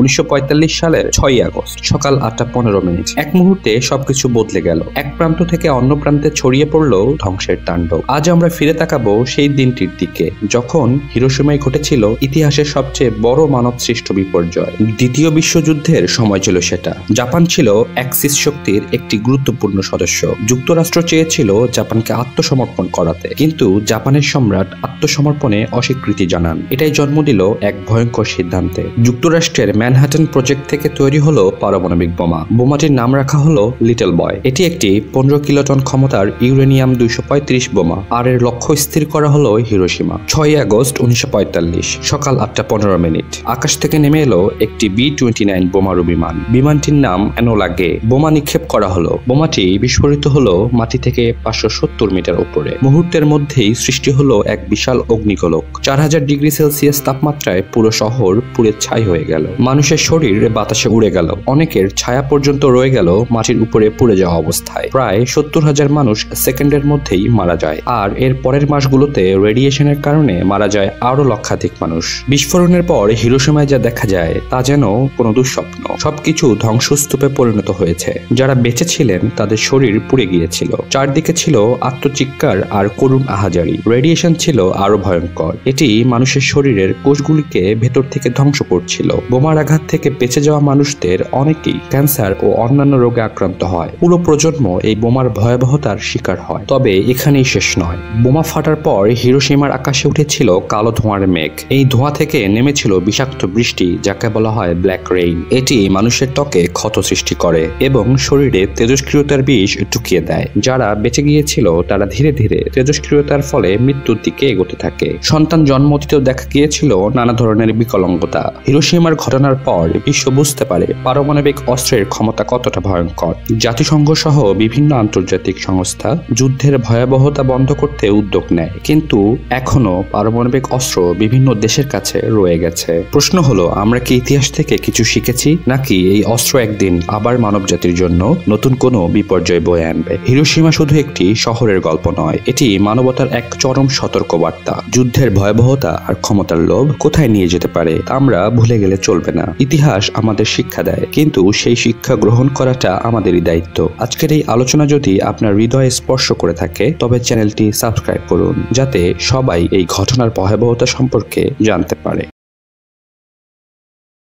1945 সালের 6ই আগস্ট সকাল 8:15। এক মুহূর্তে সবকিছু বদলে গেল। এক প্রান্ত থেকে অন্য প্রান্তে ছড়িয়ে পড়ল ধ্বংসের তাণ্ডব। আজ আমরা ফিরে তাকাবো সেই দিনটির দিকে যখন হিরোশিমায় ঘটেছিল ইতিহাসের সবচেয়ে বড় মানব সৃষ্ট বিপর্যয়। দ্বিতীয় বিশ্বযুদ্ধের সময় ছিল সেটা। জাপান ছিল অ্যাক্সিস শক্তির একটি গুরুত্বপূর্ণ সদস্য। যুক্তরাষ্ট্র চেয়েছিল জাপানকে আত্মসমর্পণ করাতে, কিন্তু জাপানের সম্রাট আত্মসমর্পণে অস্বীকৃতি জানান। এটাই জন্ম দিল এক ভয়ঙ্কর সিদ্ধান্তে। যুক্তরাষ্ট্রের ম্যানহাটন প্রজেক্ট থেকে তৈরি হলো পারমাণবিক বোমা। বোমাটির নাম রাখা হলো লিটল বয়। এটি একটি 15 কিলোটন ক্ষমতার ইউরেনিয়াম 235 বোমা, আর এর লক্ষ্য স্থির করা হলো হিরোশিমা। 6ই আগস্ট 1945 সকাল 8:15। আকাশ থেকে নেমে এলো একটি B-29 বোমারু বিমান। বিমানটির নাম এনোলা গে। বোমা নিক্ষেপ করা হলো। বোমাটি বিস্ফোরিত হলো মাটি থেকে 570 মিটার উপরে। মুহূর্তের মধ্যেই সৃষ্টি হলো এক বিশাল অগ্নিগোলক। 4000 ডিগ্রি সেলসিয়াস তাপমাত্রায় পুরো শহর পুড়ে ছাই হয়ে গেল। মানুষের শরীর বাতাসে উড়ে গেল। অনেকের ছায়া পর্যন্ত রয়ে গেল মাটির উপরে পুড়ে যাওয়া অবস্থায়। প্রায় 70,000 মানুষ সেকেন্ডের মধ্যেই মারা যায়, আর এর পরের মাসগুলোতে রেডিয়েশনের কারণে মারা যায় আরো লক্ষাধিক মানুষ। বিস্ফোরণের পর হিরোশিমায় যা দেখা যায় তা যেন কোনো দুঃস্বপ্ন। সবকিছু ধ্বংসস্তূপে পরিণত হয়েছে। যারা বেঁচে ছিলেন তাদের শরীর পুড়ে গিয়েছিল। চারদিকে ছিল আত্মচিৎকার আর করুণ আহাজারি। রেডিয়েশন ছিল আরো ভয়ঙ্কর। এটি মানুষের শরীরের কোষগুলিকে ভেতর থেকে ধ্বংস করছিল। বোমার আঘাত থেকে বেঁচে যাওয়া মানুষদের অনেকেই ক্যান্সার ও অন্যান্য রোগে আক্রান্ত হয়। পুরো প্রজন্ম এই বোমার ভয়াবহতার শিকার হয়। তবে এখানেই শেষ নয়। বোমা ফাটার পর হিরোশিমার আকাশে উঠেছিল কালো ধোঁয়ার মেঘ। এই ধোঁয়া থেকে নেমেছিল বিষাক্ত বৃষ্টি, যাকে বলা হয় ব্ল্যাক রেইন। এটি মানুষের ত্বকে ক্ষত সৃষ্টি করে এবং শরীরে তেজস্ক্রিয়তার বিষ ঢুকিয়ে দেয়। যারা বেঁচে গিয়েছিল তারা ধীরে ধীরে তেজস্ক্রিয়তার ফলে মৃত্যুর দিকে এগোতে থাকে। সন্তান জন্ম দিতেও দেখা গিয়েছিল নানা ধরনের বিকলাঙ্গতা। হিরোশিমার ঘটনার পর বিশ্ব বুঝতে পারে পারমাণবিক অস্ত্রের ক্ষমতা কতটা ভয়ঙ্কর। জাতিসংঘ সহ বিভিন্ন আন্তর্জাতিক সংস্থা যুদ্ধের ভয়াবহতা বন্ধ করতে উদ্যোগ নেয়, কিন্তু এখনো পারমাণবিক অস্ত্র বিভিন্ন দেশের কাছে রয়ে গেছে। প্রশ্ন হলো, আমরা কি ইতিহাস থেকে কিছু শিখেছি, নাকি এই অস্ত্র একদিন আবার মানব জাতির জন্য নতুন কোনো বিপর্যয় বয়ে আনবে? হিরোশিমা শুধু একটি শহরের গল্প নয়, এটি মানবতার এক চরম সতর্কবার্তা। যুদ্ধের ভয়াবহতা আর ক্ষমতার লোভ কোথায় নিয়ে যেতে পারে আমরা ভুলে গেলে চলবে না। ইতিহাস আমাদের শিক্ষা দেয়, কিন্তু সেই শিক্ষা গ্রহণ করাটা আমাদেরই দায়িত্ব। আজকের এই আলোচনা যদি আপনার হৃদয়ে স্পর্শ করে থাকে তবে চ্যানেলটি সাবস্ক্রাইব করুন, যাতে সবাই এই ঘটনার ভয়াবহতা সম্পর্কে জানতে পারে।